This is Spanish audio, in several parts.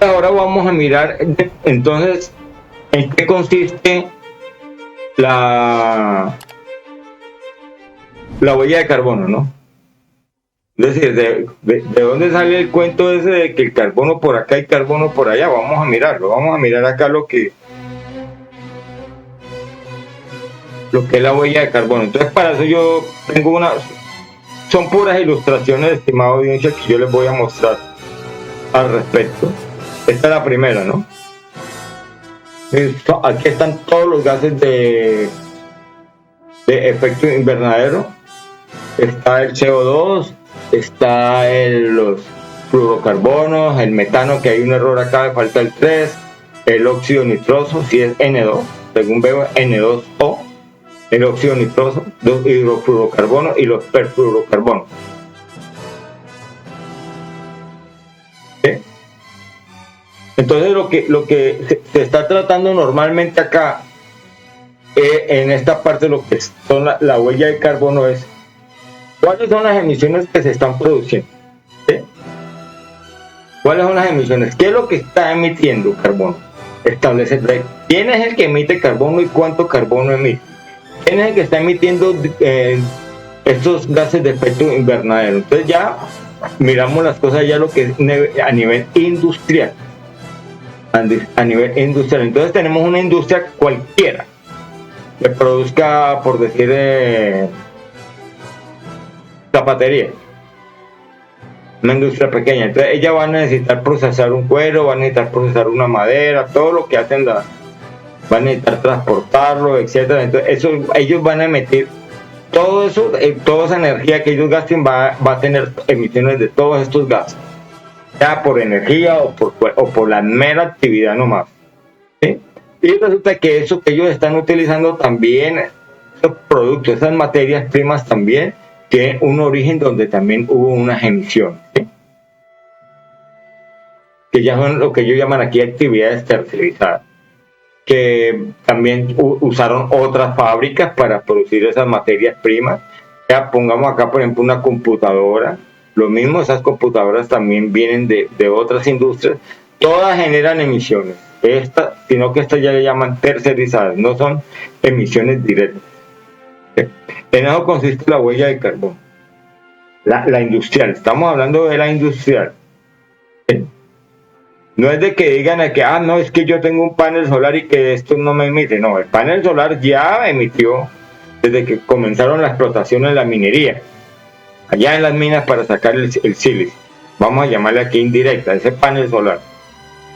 Ahora vamos a mirar entonces en qué consiste la, la huella de carbono, ¿no? Es decir, de dónde sale el cuento ese de que el carbono por acá y carbono por allá. Vamos a mirarlo, vamos a mirar acá lo que es la huella de carbono. Entonces, para eso yo tengo son puras ilustraciones, estimada audiencia, que yo les voy a mostrar al respecto. Esta es la primera, ¿no? Aquí están todos los gases de efecto invernadero. Está el CO2, está los fluorocarbonos, el metano, que hay un error acá, falta el 3, el óxido nitroso, si es N2, según veo N2O, el óxido nitroso, los hidrofluorocarbonos y los perfluorocarbonos. ¿Sí? Entonces lo que se está tratando normalmente acá, en esta parte, lo que son la huella de carbono, es cuáles son las emisiones que se están produciendo. ¿Sí? ¿Cuáles son las emisiones? ¿Qué es lo que está emitiendo carbono? Establecer quién es el que emite carbono y cuánto carbono emite. ¿Quién es el que está emitiendo estos gases de efecto invernadero? Entonces ya miramos las cosas ya lo que es a nivel industrial. A nivel industrial. Entonces tenemos una industria cualquiera que produzca, por decir, zapatería. Una industria pequeña. Entonces ella va a necesitar procesar un cuero, va a necesitar procesar una madera, todo lo que hacen van a necesitar transportarlo, etcétera. Entonces ellos van a emitir todo eso, toda esa energía que ellos gasten va a tener emisiones de todos estos gases, ya por energía o por la mera actividad nomás. ¿Sí? Y resulta que eso que ellos están utilizando también, esos productos, esas materias primas también tienen un origen donde también hubo unas emisiones, ¿sí? Que ya son lo que ellos llaman aquí actividades tercerizadas, que también usaron otras fábricas para producir esas materias primas. Ya pongamos acá, por ejemplo, una computadora, lo mismo, esas computadoras también vienen de otras industrias, todas generan emisiones, sino que estas ya le llaman tercerizadas, no son emisiones directas. En eso consiste la huella de carbono, la industrial, estamos hablando de la industrial. No es de que digan que, no, es que yo tengo un panel solar y que esto no me emite. No, el panel solar ya emitió desde que comenzaron la explotación en la minería, allá en las minas para sacar el sílice. Vamos a llamarle aquí indirecta, ese panel solar.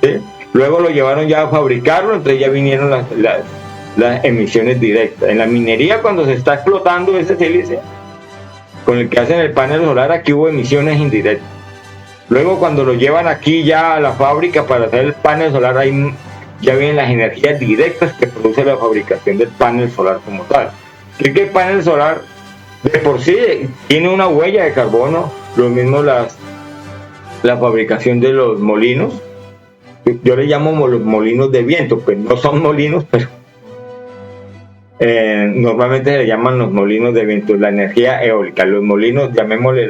¿Sí? Luego lo llevaron ya a fabricarlo, entonces ya vinieron las emisiones directas. En la minería, cuando se está explotando ese sílice, con el que hacen el panel solar, aquí hubo emisiones indirectas. Luego cuando lo llevan aquí ya a la fábrica para hacer el panel solar, ahí ya vienen las energías directas que produce la fabricación del panel solar como tal. Que el panel solar de por sí tiene una huella de carbono, lo mismo la fabricación de los molinos. Yo le llamo los molinos de viento, pues no son molinos, pero normalmente se le llaman los molinos de viento, la energía eólica, los molinos, llamémosle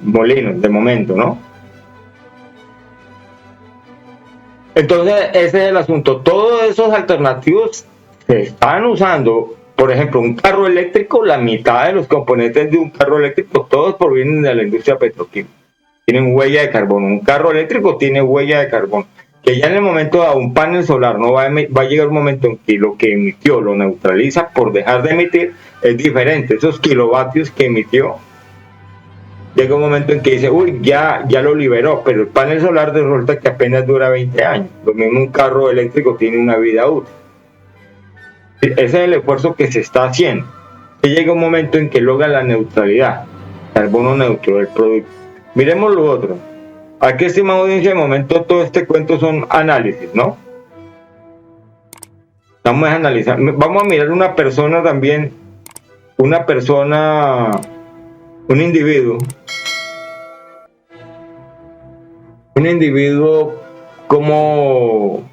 molinos de momento, ¿no? Entonces ese es el asunto. Todos esos alternativos se están usando. Por ejemplo, un carro eléctrico, la mitad de los componentes de un carro eléctrico todos provienen de la industria petroquímica, tienen huella de carbono. Un carro eléctrico tiene huella de carbono, que ya en el momento de un panel solar no va a llegar un momento en que lo que emitió lo neutraliza por dejar de emitir, es diferente. Esos kilovatios que emitió, llega un momento en que dice, uy, ya lo liberó, pero el panel solar resulta que apenas dura 20 años. Lo mismo un carro eléctrico tiene una vida útil. Ese es el esfuerzo que se está haciendo. Y llega un momento en que logra la neutralidad, carbono neutro del producto. Miremos lo otro. Aquí, estimada audiencia, de momento todo este cuento son análisis, ¿no? Vamos a analizar. Vamos a mirar una persona también, un individuo como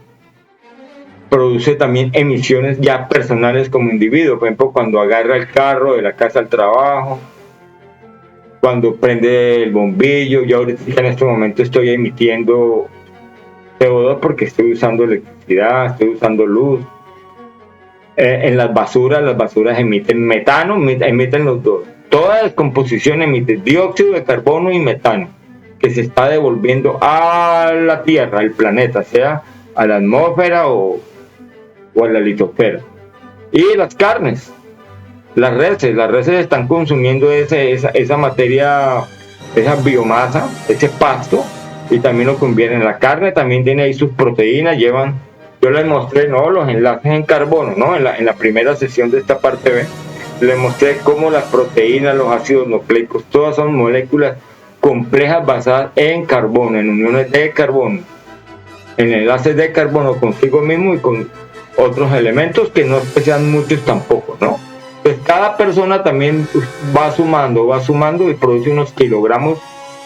produce también emisiones ya personales como individuo. Por ejemplo, cuando agarra el carro de la casa al trabajo, cuando prende el bombillo. Yo ahorita en este momento estoy emitiendo CO2 porque estoy usando electricidad, estoy usando luz. En las basuras emiten metano, emiten los dos. Toda descomposición emite dióxido de carbono y metano, que se está devolviendo a la Tierra, al planeta, sea a la atmósfera o a la litosfera. Y las carnes, las reses están consumiendo esa materia, esa biomasa, ese pasto, y también lo conviene. La carne también tiene ahí sus proteínas, yo les mostré, ¿no?, los enlaces en carbono, ¿no? En la primera sesión de esta parte B, les mostré cómo las proteínas, los ácidos nucleicos, todas son moléculas complejas basadas en carbono, en uniones de carbono, en enlaces de carbono consigo mismo y con otros elementos que no sean muchos tampoco, ¿no? Pues cada persona también va sumando y produce unos kilogramos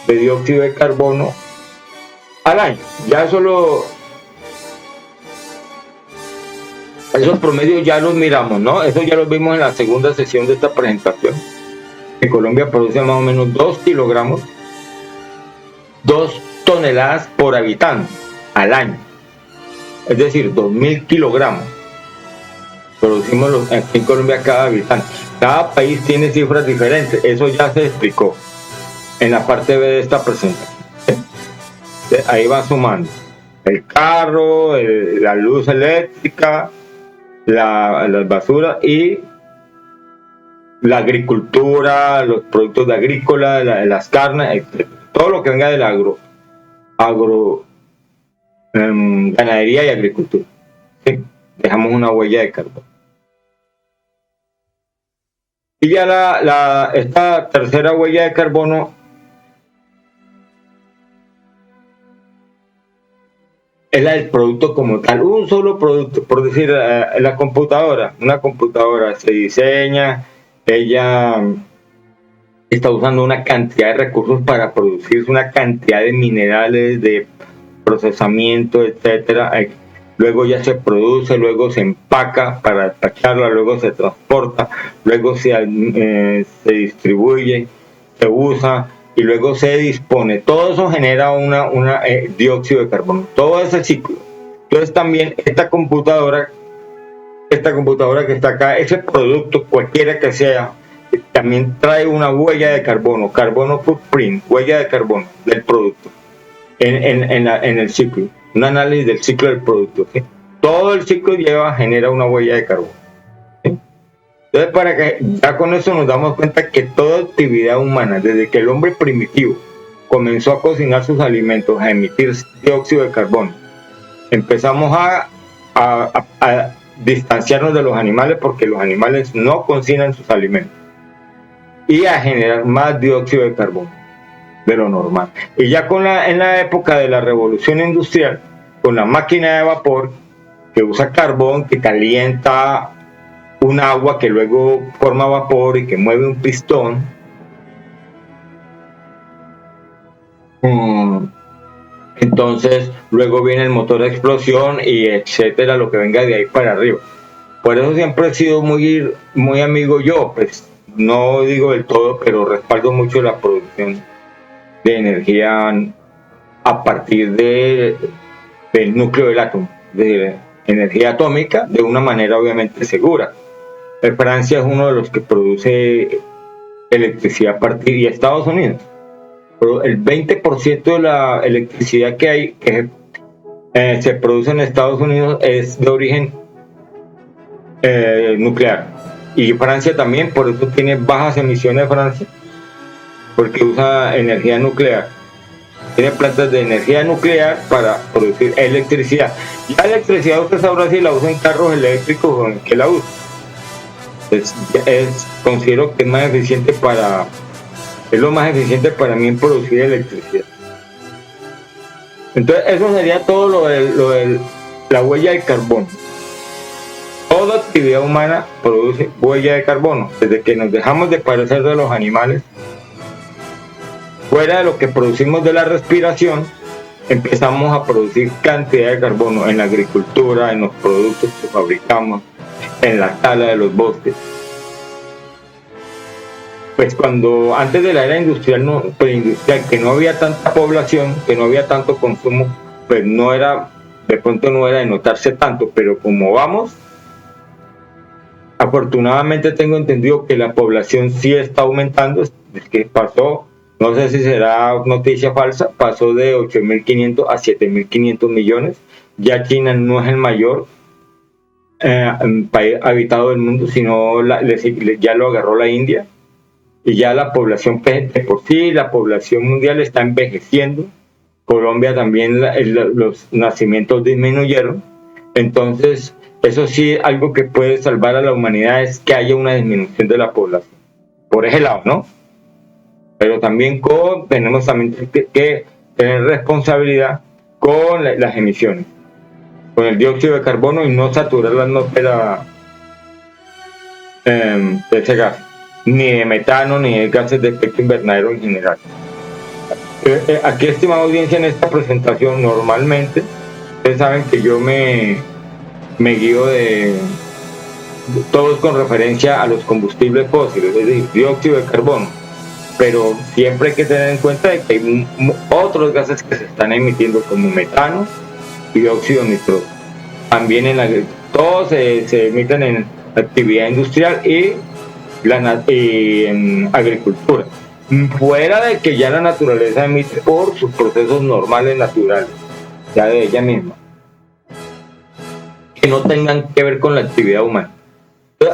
de dióxido de carbono al año. Ya esos promedios ya los miramos, ¿no? Eso ya los vimos en la segunda sesión de esta presentación. En Colombia produce más o menos 2 kilogramos, 2 toneladas por habitante al año. Es decir, 2.000 kilogramos. Producimos aquí en Colombia cada habitante. Cada país tiene cifras diferentes. Eso ya se explicó en la parte B de esta presentación. Ahí va sumando el carro, la luz eléctrica, las basuras y la agricultura, los productos de agrícola, las carnes, etc. Todo lo que venga del ganadería y agricultura. ¿Sí? Dejamos una huella de carbono. Y ya esta tercera huella de carbono es la del producto como tal, un solo producto. Por decir, una computadora se diseña, ella está usando una cantidad de recursos para producir una cantidad de minerales, de procesamiento, etcétera. Luego ya se produce, luego se empaca para despacharla, luego se transporta, luego se distribuye, se usa y luego se dispone. Todo eso genera dióxido de carbono, todo ese ciclo. Entonces también esta computadora que está acá, ese producto, cualquiera que sea, también trae una huella de carbono footprint, huella de carbono del producto en el ciclo, un análisis del ciclo del producto. ¿Sí? Todo el ciclo genera una huella de carbono. ¿Sí? Entonces, para que ya con eso nos damos cuenta que toda actividad humana, desde que el hombre primitivo comenzó a cocinar sus alimentos, a emitir dióxido de carbono, empezamos a distanciarnos de los animales porque los animales no cocinan sus alimentos y a generar más dióxido de carbono de lo normal. Y ya en la época de la revolución industrial, con la máquina de vapor que usa carbón, que calienta un agua que luego forma vapor y que mueve un pistón, entonces luego viene el motor de explosión y etcétera, lo que venga de ahí para arriba. Por eso siempre he sido muy, muy amigo yo, pues no digo del todo, pero respaldo mucho la producción de energía a partir del núcleo del átomo, de energía atómica, de una manera obviamente segura. Francia es uno de los que produce electricidad a partir, y Estados Unidos. Pero el 20% de la electricidad que hay, que se produce en Estados Unidos, es de origen nuclear. Y Francia también, por eso tiene bajas emisiones Francia, porque usa energía nuclear. Tiene plantas de energía nuclear para producir electricidad. Y la electricidad usted sabrá si la usa en carros eléctricos o en qué la usa. Considero que es lo más eficiente para mí en producir electricidad. Entonces eso sería todo lo de la huella de carbono. Toda actividad humana produce huella de carbono. Desde que nos dejamos de parecer de los animales, fuera de lo que producimos de la respiración, empezamos a producir cantidad de carbono en la agricultura, en los productos que fabricamos, en la tala de los bosques. pues cuando antes de la era industrial, preindustrial, que no había tanta población, que no había tanto consumo, pues no era, de pronto no era de notarse tanto, pero como vamos, afortunadamente tengo entendido que la población sí está aumentando, es que pasó, no sé si será noticia falsa, pasó de 8.500 a 7.500 millones. Ya China no es el mayor país habitado del mundo, sino ya lo agarró la India, y ya la población, de por sí, la población mundial está envejeciendo. Colombia también, los nacimientos disminuyeron. Entonces, eso sí, algo que puede salvar a la humanidad es que haya una disminución de la población. Por ese lado, ¿no? Pero también tenemos también que tener responsabilidad con las emisiones, con el dióxido de carbono, y no saturar la atmósfera de ese gas, ni de metano, ni de gases de efecto invernadero en general. Aquí, estimada audiencia, en esta presentación, normalmente, ustedes saben que yo me guío de todos con referencia a los combustibles fósiles, es decir, dióxido de carbono, pero siempre hay que tener en cuenta de que hay otros gases que se están emitiendo, como metano y dióxido nitroso. También todos se emiten en actividad industrial y en agricultura, fuera de que ya la naturaleza emite por sus procesos normales, naturales, ya de ella misma, que no tengan que ver con la actividad humana.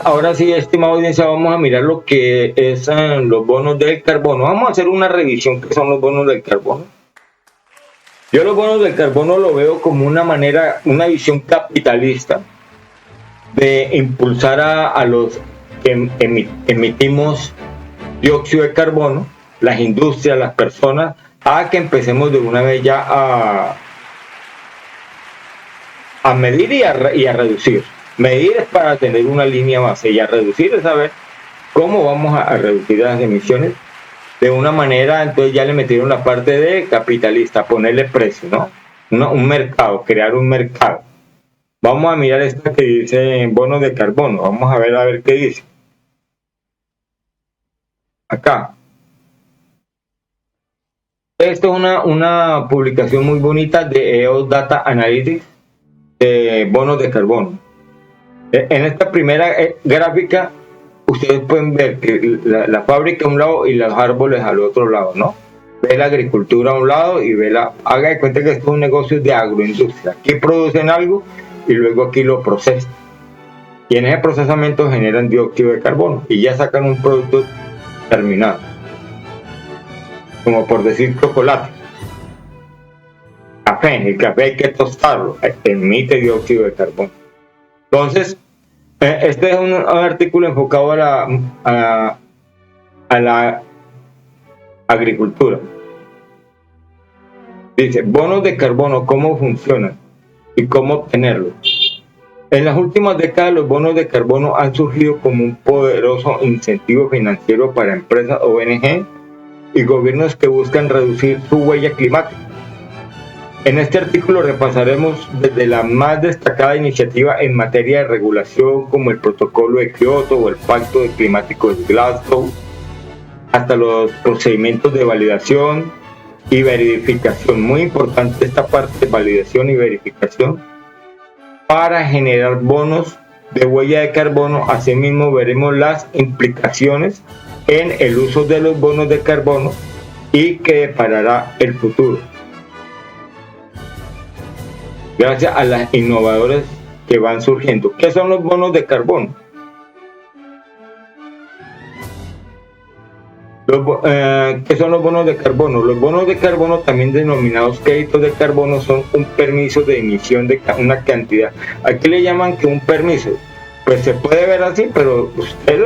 Ahora sí, estimada audiencia, vamos a mirar lo que es los bonos del carbono. Vamos a hacer una revisión que son los bonos del carbono. Yo los bonos del carbono lo veo como una visión capitalista de impulsar a los que emitimos dióxido de carbono, las industrias, las personas, a que empecemos de una vez ya a medir y a reducir. Medir es para tener una línea base, y a reducir es saber cómo vamos a reducir las emisiones de una manera. Entonces ya le metieron la parte de capitalista, ponerle precio, ¿no? Un mercado, crear un mercado. Vamos a mirar esto que dice bonos de carbono. Vamos a ver qué dice. Acá. Esto es una publicación muy bonita de EOS Data Analytics de bonos de carbono. En esta primera gráfica, ustedes pueden ver que la fábrica a un lado y los árboles al otro lado, ¿no? Ve la agricultura a un lado y haga de cuenta que esto es un negocio de agroindustria. Aquí producen algo y luego aquí lo procesan. Y en ese procesamiento generan dióxido de carbono y ya sacan un producto terminado. Como por decir chocolate. Café, el café hay que tostarlo, emite dióxido de carbono. Entonces, este es un artículo enfocado a la agricultura. Dice, bonos de carbono, ¿cómo funcionan y cómo obtenerlos? En las últimas décadas, los bonos de carbono han surgido como un poderoso incentivo financiero para empresas, ONG y gobiernos que buscan reducir su huella climática. En este artículo repasaremos desde la más destacada iniciativa en materia de regulación, como el Protocolo de Kioto o el Pacto Climático de Glasgow, hasta los procedimientos de validación y verificación. Muy importante esta parte de validación y verificación para generar bonos de huella de carbono. Asimismo, veremos las implicaciones en el uso de los bonos de carbono y qué deparará el futuro, gracias a las innovadoras que van surgiendo. ¿Qué son los bonos de carbono? ¿Qué son los bonos de carbono? Los bonos de carbono, también denominados créditos de carbono, son un permiso de emisión de una cantidad. ¿A qué le llaman que un permiso? Pues se puede ver así, pero usted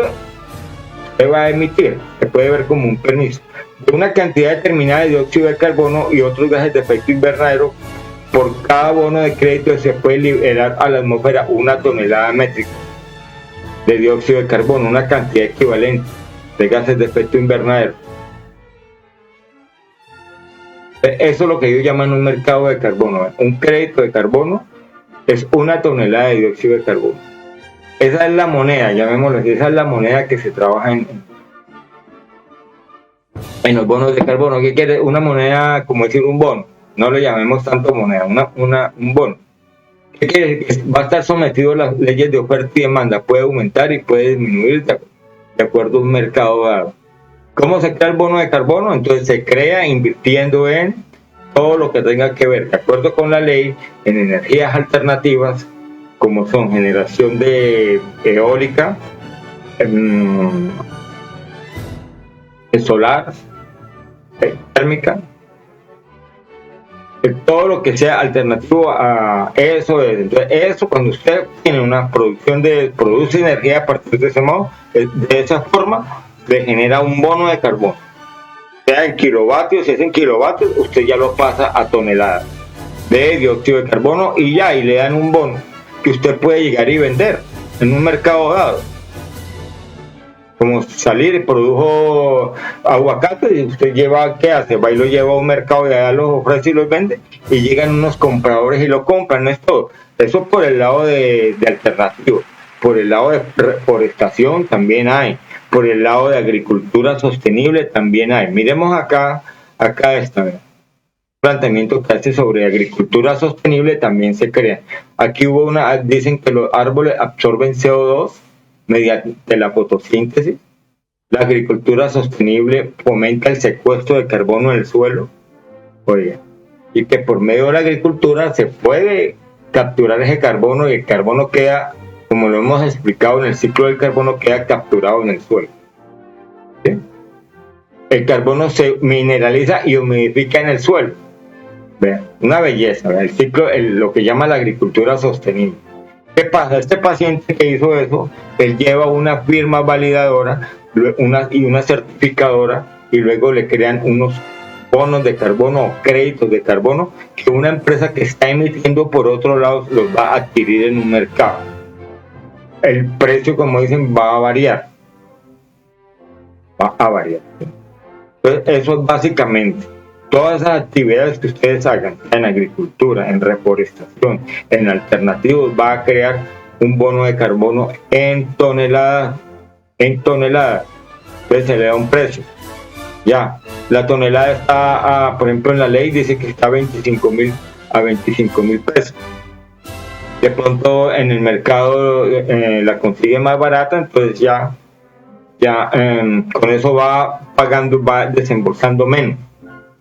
va a emitir, se puede ver como un permiso de una cantidad determinada de dióxido de carbono y otros gases de efecto invernadero. Por cada bono de crédito se puede liberar a la atmósfera 1 tonelada métrica de dióxido de carbono, una cantidad equivalente de gases de efecto invernadero. Eso es lo que ellos llaman un mercado de carbono. Un crédito de carbono es 1 tonelada de dióxido de carbono. Esa es la moneda, llamémoslo así, esa es la moneda que se trabaja En los bonos de carbono, ¿qué quiere? Una moneda, como decir un bono, no le llamemos tanto moneda, un bono. ¿Qué quiere? Que va a estar sometido a las leyes de oferta y demanda, puede aumentar y puede disminuir de acuerdo a un mercado dado. ¿Cómo se crea el bono de carbono? Entonces se crea invirtiendo en todo lo que tenga que ver, de acuerdo con la ley, en energías alternativas, como son generación de eólica, solar, térmica, todo lo que sea alternativo a eso. Entonces, eso, cuando usted tiene una producción produce energía a partir de ese modo, de esa forma, le genera un bono de carbono. Sea en kilovatios, si es en kilovatios, usted ya lo pasa a toneladas de dióxido de carbono y le dan un bono que usted puede llegar y vender en un mercado dado. Como salir y produjo aguacate y usted lleva, ¿qué hace? Va y lo lleva a un mercado y allá los ofrece y los vende y llegan unos compradores y lo compran, no es todo. Eso por el lado de alternativo. Por el lado de reforestación también hay. Por el lado de agricultura sostenible también hay. Miremos acá esta planteamiento que hace sobre agricultura sostenible también se crea. Aquí dicen que los árboles absorben CO2 mediante la fotosíntesis. La agricultura sostenible fomenta el secuestro de carbono en el suelo. Oye, y que por medio de la agricultura se puede capturar ese carbono y el carbono queda, como lo hemos explicado en el ciclo del carbono, queda capturado en el suelo. ¿Sí? El carbono se mineraliza y humidifica en el suelo. Vean, una belleza, ¿verdad? El ciclo, lo que llama la agricultura sostenible. ¿Qué pasa? Este paciente que hizo eso, él lleva una firma validadora y una certificadora y luego le crean unos bonos de carbono o créditos de carbono que una empresa que está emitiendo por otro lado los va a adquirir en un mercado. El precio, como dicen, va a variar. Entonces, eso es básicamente todas esas actividades que ustedes hagan en agricultura, en reforestación, en alternativos, va a crear un bono de carbono en toneladas. Entonces se le da un precio. Ya, la tonelada está, por ejemplo, en la ley dice que está a 25,000 pesos. De pronto en el mercado la consigue más barata, entonces ya con eso va pagando, va desembolsando menos.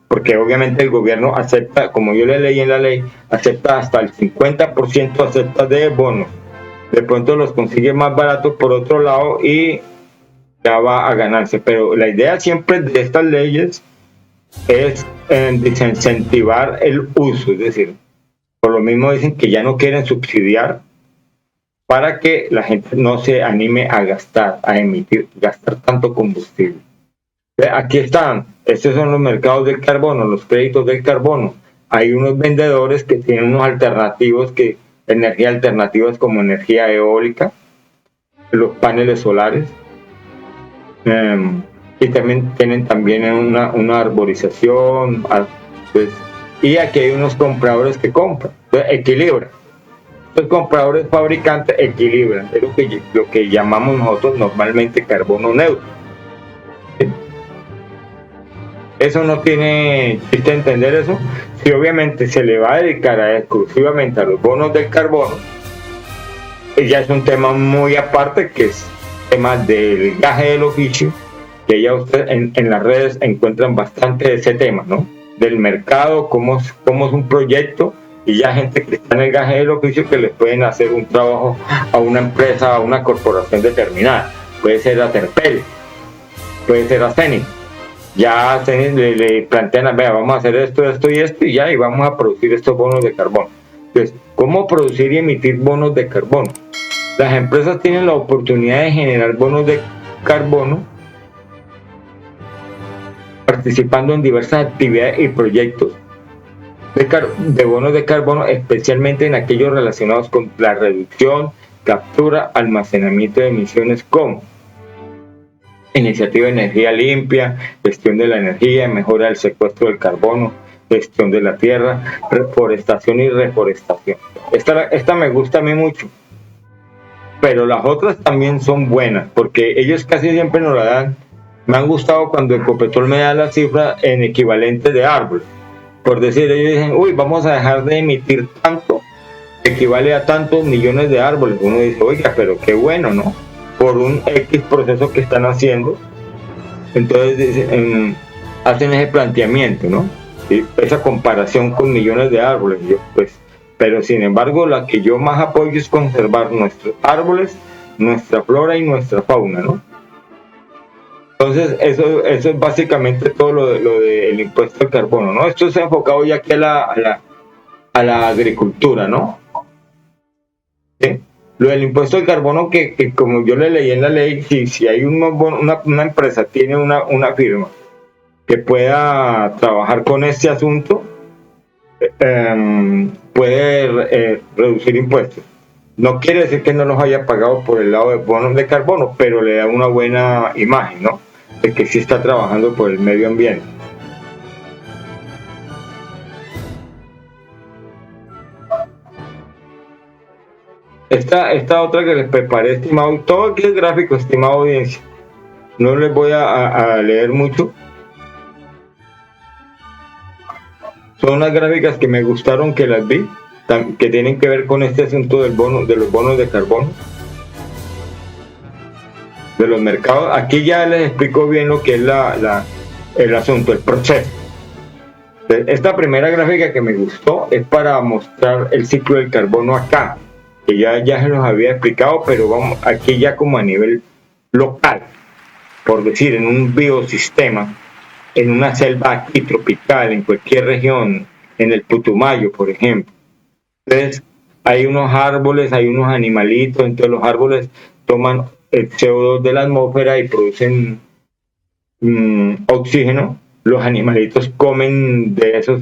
Porque obviamente el gobierno acepta, como yo le leí en la ley, acepta hasta el 50% acepta de bonos. De pronto los consigue más baratos por otro lado y ya va a ganarse. Pero la idea siempre de estas leyes es desincentivar el uso, es decir, por lo mismo dicen que ya no quieren subsidiar para que la gente no se anime a gastar tanto combustible. Aquí están, estos son los mercados del carbono, los créditos del carbono. Hay unos vendedores que tienen unos alternativos, energías alternativas como energía eólica, los paneles solares, y también tienen una arborización, pues, y aquí hay unos compradores que compran, entonces equilibran. Los compradores fabricantes equilibran, es lo que llamamos nosotros normalmente carbono neutro. ¿Sí? Eso no tiene chiste entender eso. Si obviamente se le va a dedicar exclusivamente a los bonos del carbono, ya es un tema muy aparte, que es el tema del gaje del oficio, que ya ustedes en las redes encuentran bastante de ese tema, ¿no? Del mercado, cómo es un proyecto, y ya gente que está en el gaje del oficio que les pueden hacer un trabajo a una empresa, a una corporación determinada. Puede ser a Terpel, puede ser a Zenit. Ya le plantean, vea, vamos a hacer esto y ya, y vamos a producir estos bonos de carbono. Entonces, ¿cómo producir y emitir bonos de carbono? Las empresas tienen la oportunidad de generar bonos de carbono participando en diversas actividades y proyectos de bonos de carbono, especialmente en aquellos relacionados con la reducción, captura, almacenamiento de emisiones como iniciativa de energía limpia, gestión de la energía, mejora del secuestro del carbono, gestión de la tierra, reforestación y reforestación. Esta me gusta a mí mucho, pero las otras también son buenas, porque ellos casi siempre nos la dan Me han gustado cuando Ecopetrol me da la cifra en equivalente de árboles. Por decir, ellos dicen, uy, vamos a dejar de emitir tanto, equivale a tantos millones de árboles. Uno dice, oiga, pero qué bueno, ¿no? Por un X proceso que están haciendo. Entonces hacen ese planteamiento, ¿no? ¿Sí? Esa comparación con millones de árboles. Pero sin embargo, la que yo más apoyo es conservar nuestros árboles, nuestra flora y nuestra fauna, ¿no? Entonces, eso es básicamente todo lo del impuesto al carbono, ¿no? Esto se ha enfocado ya aquí a la agricultura, ¿no? ¿Sí? Lo del impuesto al carbono, que como yo le leí en la ley, si hay una empresa, tiene una firma que pueda trabajar con este asunto, puede reducir impuestos. No quiere decir que no los haya pagado por el lado de bonos de carbono, pero le da una buena imagen, ¿no? De que sí está trabajando por el medio ambiente. Esta otra que les preparé, estimado, todo aquí es gráfico, estimado audiencia. No les voy a leer mucho. Son unas gráficas que me gustaron, que las vi, que tienen que ver con este asunto de los bonos de carbono, de los mercados. Aquí ya les explico bien lo que es el asunto, el proceso. Esta primera gráfica que me gustó es para mostrar el ciclo del carbono acá, que ya se los había explicado, pero vamos aquí ya como a nivel local, por decir, en un biosistema, en una selva aquí tropical, en cualquier región, en el Putumayo, por ejemplo. Entonces, hay unos árboles, hay unos animalitos, entonces los árboles toman el CO2 de la atmósfera y producen oxígeno. Los animalitos comen de estos,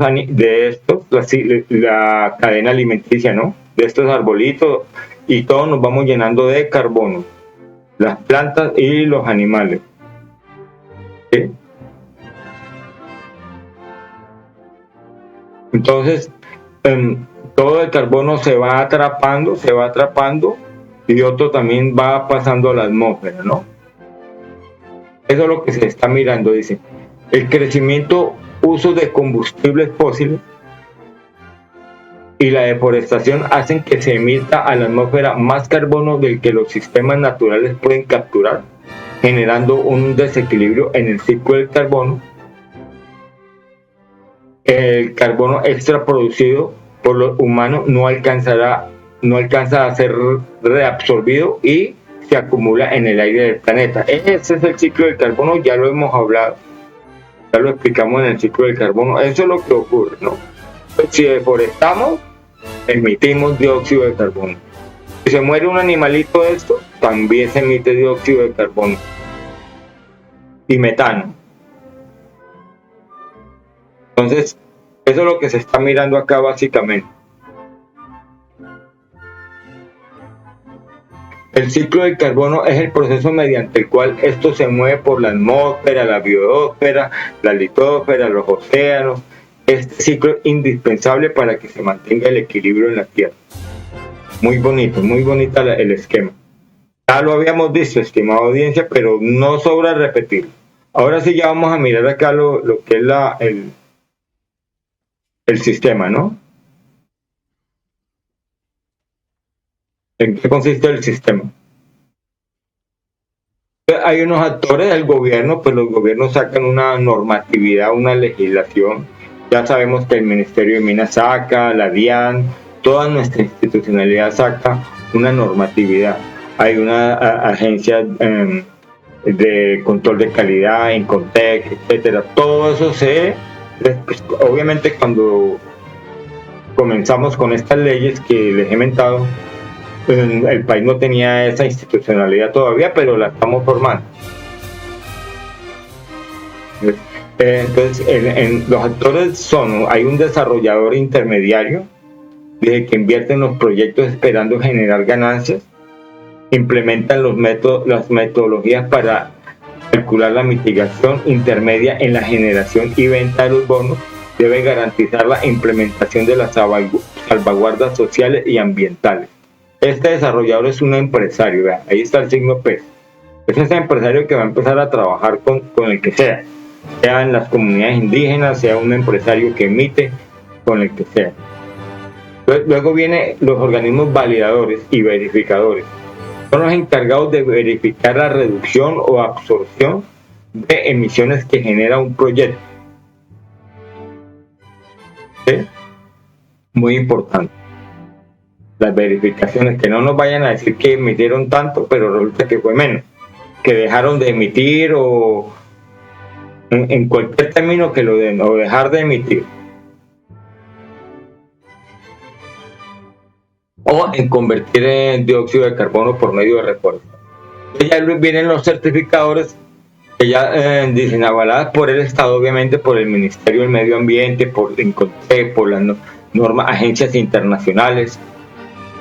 la cadena alimenticia, ¿no? De estos arbolitos, y todos nos vamos llenando de carbono, las plantas y los animales. ¿Sí? Entonces, todo el carbono se va atrapando, y otro también va pasando a la atmósfera, ¿no? Eso es lo que se está mirando, dice. El crecimiento, uso de combustibles fósiles y la deforestación hacen que se emita a la atmósfera más carbono del que los sistemas naturales pueden capturar, generando un desequilibrio en el ciclo del carbono. El carbono extra producido por los humanos no alcanza a ser reabsorbido y se acumula en el aire del planeta. Ese es el ciclo del carbono, ya lo hemos hablado, ya lo explicamos en el ciclo del carbono. Eso es lo que ocurre, ¿no? Si deforestamos, emitimos dióxido de carbono. Si se muere un animalito de esto, también se emite dióxido de carbono y metano. Entonces, eso es lo que se está mirando acá básicamente. El ciclo del carbono es el proceso mediante el cual esto se mueve por la atmósfera, la biosfera, la litosfera, los océanos. Este ciclo es indispensable para que se mantenga el equilibrio en la Tierra. Muy bonito, muy bonita el esquema. Ya lo habíamos visto, estimada audiencia, pero no sobra repetirlo. Ahora sí ya vamos a mirar acá lo que es el sistema, ¿no? ¿En qué consiste el sistema? Hay unos actores del gobierno, pues los gobiernos sacan una normatividad, una legislación. Ya sabemos que el Ministerio de Minas saca, la DIAN, toda nuestra institucionalidad saca una normatividad. Hay una agencia de control de calidad, Incontec, etcétera. Todo eso pues, obviamente cuando comenzamos con estas leyes que les he mentado, el país no tenía esa institucionalidad todavía, pero la estamos formando. Entonces, los actores hay un desarrollador intermediario, desde que invierte en los proyectos esperando generar ganancias, implementan las metodologías para calcular la mitigación intermedia en la generación y venta de los bonos, debe garantizar la implementación de las salvaguardas sociales y ambientales. Este desarrollador es un empresario, vean, ahí está el signo P. Es ese empresario que va a empezar a trabajar con el que sea en las comunidades indígenas, sea un empresario que emite, con el que sea. Luego vienen los organismos validadores y verificadores. Son los encargados de verificar la reducción o absorción de emisiones que genera un proyecto. ¿Sí? Muy importante. Las verificaciones, que no nos vayan a decir que emitieron tanto, pero resulta que fue menos, que dejaron de emitir o en cualquier término que lo den, o dejar de emitir, o en convertir en dióxido de carbono por medio de reforestación. Ya vienen los certificadores que ya dicen avaladas por el Estado, obviamente por el Ministerio del Medio Ambiente, por INCONTEC, por las normas, agencias internacionales,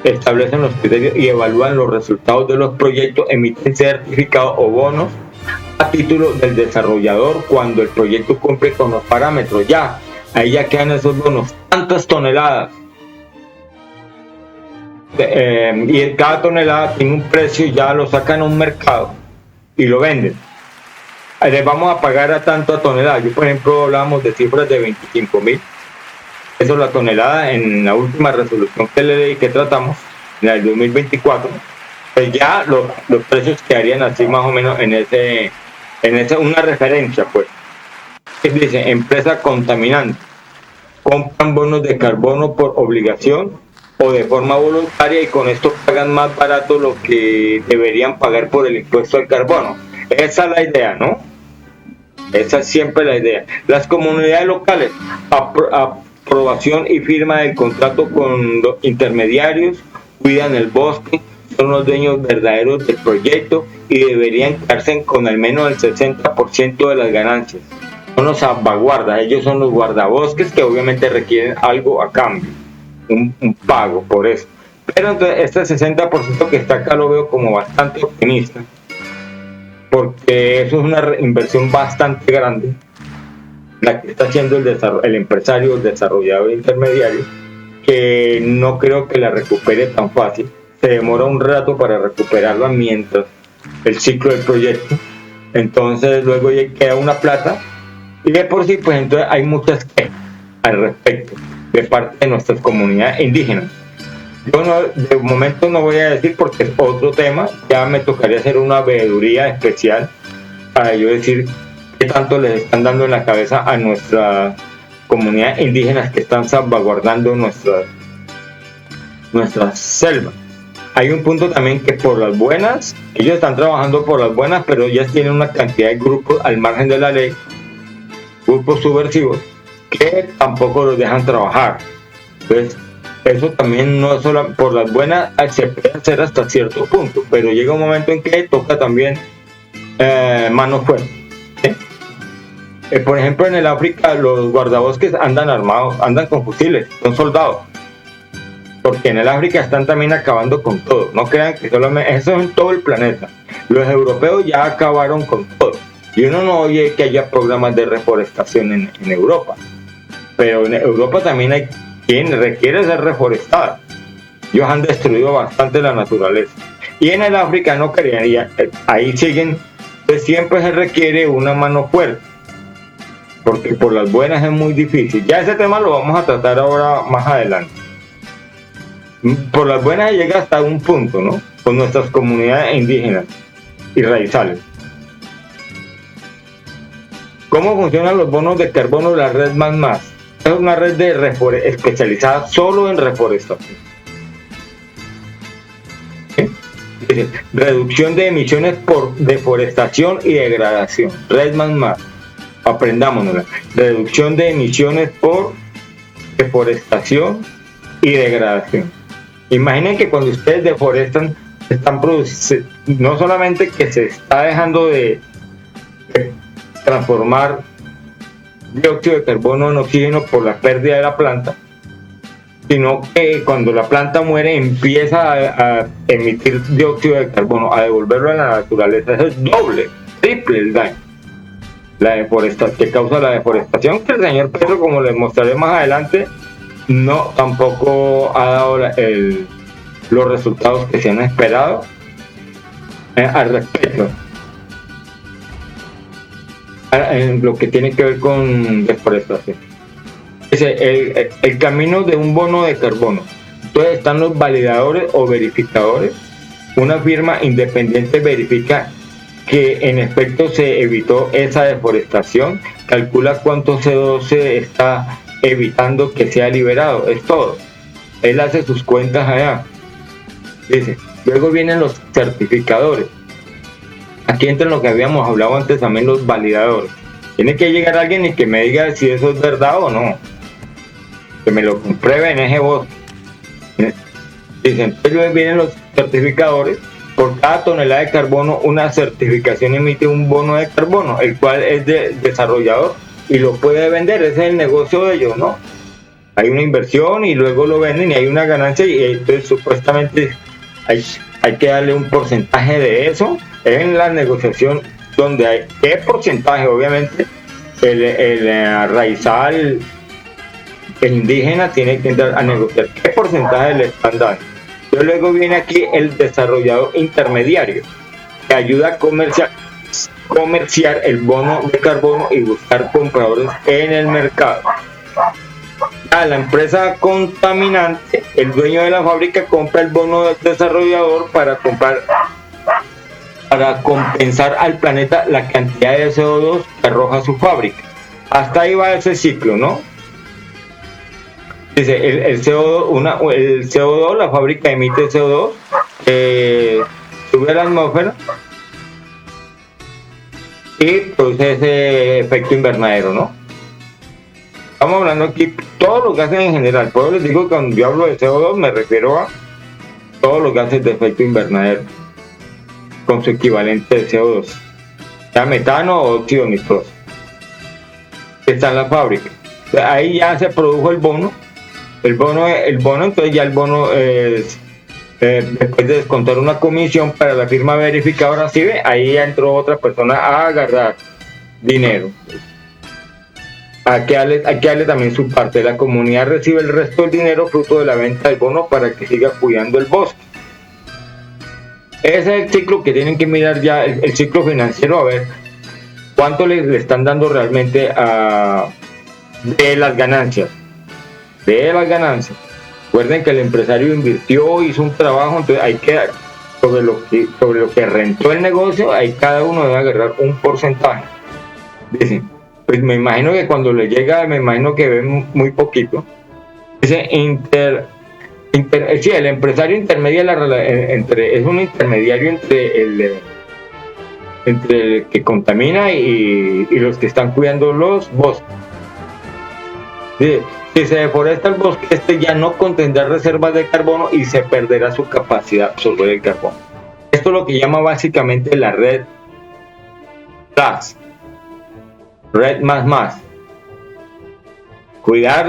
establecen los criterios y evalúan los resultados de los proyectos, emiten certificados o bonos a título del desarrollador cuando el proyecto cumple con los parámetros. Ya, ahí ya quedan esos bonos, tantas toneladas. Y cada tonelada tiene un precio, ya lo sacan a un mercado y lo venden. Les vamos a pagar a tanto a tonelada. Yo, por ejemplo, hablábamos de cifras de 25.000. Eso es la tonelada en la última resolución que le di, que tratamos, en el 2024. Pues ya los precios quedarían así más o menos en ese una referencia, pues. Que dice, empresa contaminante, compran bonos de carbono por obligación o de forma voluntaria y con esto pagan más barato lo que deberían pagar por el impuesto al carbono. Esa es la idea, ¿no? Esa es siempre la idea. Las comunidades locales, aprobación y firma del contrato con los intermediarios, cuidan el bosque, son los dueños verdaderos del proyecto y deberían quedarse con al menos el 60% de las ganancias. Son los salvaguardas, ellos son los guardabosques que obviamente requieren algo a cambio, un pago por eso. Pero entonces este 60% que está acá lo veo como bastante optimista, porque eso es una inversión bastante grande, la que está haciendo el empresario, el desarrollador intermediario, que no creo que la recupere tan fácil. Se demora un rato para recuperarla mientras el ciclo del proyecto. Entonces luego ya queda una plata y de por sí pues entonces hay muchas quejas al respecto de parte de nuestras comunidades indígenas. Yo de momento no voy a decir porque es otro tema, ya me tocaría hacer una veeduría especial para yo decir qué tanto les están dando en la cabeza a nuestras comunidades indígenas que están salvaguardando nuestras selvas. Hay un punto también que por las buenas, ellos están trabajando por las buenas, pero ellas tienen una cantidad de grupos al margen de la ley, grupos subversivos, que tampoco los dejan trabajar. Entonces, eso también no es solo por las buenas, se puede hacer hasta cierto punto, pero llega un momento en que toca también mano fuerte. ¿Sí? Por ejemplo, en el África los guardabosques andan armados, andan con fusiles, son soldados. Porque en el África están también acabando con todo. No crean que solamente eso es en todo el planeta. Los europeos ya acabaron con todo. Y uno no oye que haya programas de reforestación en Europa. Pero en Europa también hay quien requiere ser reforestada. Ellos han destruido bastante la naturaleza. Y en el África no crean, ahí siguen. Pues siempre se requiere una mano fuerte. Porque por las buenas es muy difícil. Ya ese tema lo vamos a tratar ahora más adelante. Por las buenas llega hasta un punto, ¿no? Con nuestras comunidades indígenas y raizales. ¿Cómo funcionan los bonos de carbono de la red Más? Es una red especializada solo en reforestación. ¿Sí? Dice, reducción de emisiones por deforestación y degradación. Red Más. Aprendámonosla. Reducción de emisiones por deforestación y degradación. Imaginen que cuando ustedes deforestan, están produciendo, no solamente que se está dejando de transformar dióxido de carbono en oxígeno por la pérdida de la planta, sino que cuando la planta muere empieza a emitir dióxido de carbono, a devolverlo a la naturaleza. Eso es doble, triple el daño. La deforestación que causa la deforestación, que el señor Pedro, como les mostraré más adelante, no tampoco ha dado los resultados que se han esperado al respecto. en lo que tiene que ver con deforestación. Es el camino de un bono de carbono. Entonces están los validadores o verificadores. Una firma independiente verifica que en efecto se evitó esa deforestación, calcula cuánto CO2 se está evitando que sea liberado, es todo. Él hace sus cuentas allá. Dice, luego vienen los certificadores. Aquí entra lo que habíamos hablado antes también, los validadores. Tiene que llegar alguien y que me diga si eso es verdad o no. Que me lo compruebe en ese bosque. Dicen, entonces vienen los certificadores. Por cada tonelada de carbono, una certificación emite un bono de carbono, el cual es del desarrollador y lo puede vender. Ese es el negocio de ellos, ¿no? Hay una inversión y luego lo venden y hay una ganancia, y entonces supuestamente hay que darle un porcentaje de eso. Es en la negociación donde hay qué porcentaje, obviamente, el raizal, el indígena tiene que entrar a negociar qué porcentaje le están dando. Luego viene aquí el desarrollador intermediario, que ayuda a comerciar el bono de carbono y buscar compradores en el mercado. A la empresa contaminante, el dueño de la fábrica compra el bono del desarrollador para compensar al planeta la cantidad de CO2 que arroja su fábrica. Hasta ahí va ese ciclo, ¿no? Dice, el CO2, la fábrica emite CO2, sube a la atmósfera y produce ese efecto invernadero, ¿no? Estamos hablando aquí todos los gases en general. Por eso les digo que cuando yo hablo de CO2 me refiero a todos los gases de efecto invernadero con su equivalente de CO2, sea metano o óxido nitroso, que está en la fábrica. Ahí ya se produjo el bono. Entonces ya el bono es, después de descontar una comisión para la firma verificadora, ¿sí ve? Ahí ya entró otra persona a agarrar dinero. Hay que darle también su parte. La comunidad recibe el resto del dinero fruto de la venta del bono para que siga cuidando el bosque. Ese es el ciclo que tienen que mirar ya, el ciclo financiero, a ver cuánto le están dando realmente de las ganancias. Recuerden que el empresario invirtió, hizo un trabajo, entonces hay que, sobre lo que rentó el negocio, ahí cada uno debe agarrar un porcentaje. Dicen, pues me imagino que cuando le llega, me imagino que ven muy poquito. Dice, sí, el empresario intermedia es un intermediario entre el que contamina y los que están cuidando los bosques. Dice, si se deforesta el bosque, ya no contendrá reservas de carbono y se perderá su capacidad de absorber el carbono. Esto es lo que llama básicamente la red más. Cuidar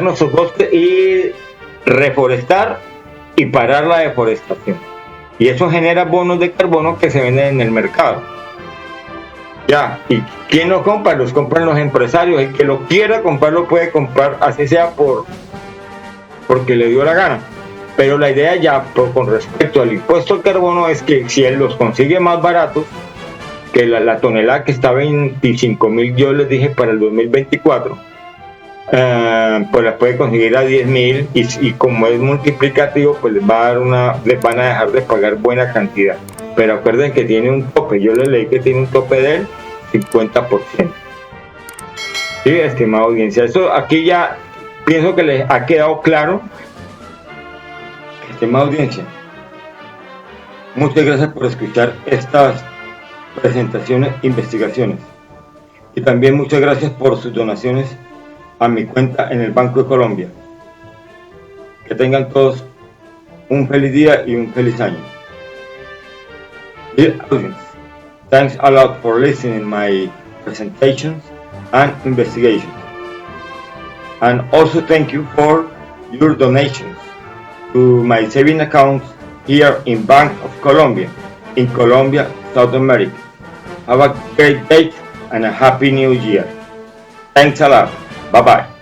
nuestros bosques y reforestar y parar la deforestación. Y eso genera bonos de carbono que se venden en el mercado. Ya, ¿y quién lo compra? Los compran los empresarios. El que lo quiera comprar lo puede comprar, así sea porque le dio la gana. Pero la idea ya con respecto al impuesto al carbono es que si él los consigue más baratos, que la tonelada que está 25.000, yo les dije para el 2024, pues la puede conseguir a 10.000 y como es multiplicativo, pues les van a dejar de pagar buena cantidad. Pero acuerden que tiene un tope, yo les leí que tiene un tope del 50%. Sí, estimada audiencia, eso aquí ya pienso que les ha quedado claro. Estimada audiencia, muchas gracias por escuchar estas presentaciones, investigaciones, y también muchas gracias por sus donaciones a mi cuenta en el Banco de Colombia. Que tengan todos un feliz día y un feliz año. Dear audience, thanks a lot for listening my presentations and investigations, and also thank you for your donations to my saving account here in Bank of Colombia, in Colombia, South America. Have a great day and a happy new year. Thanks a lot. Bye-bye.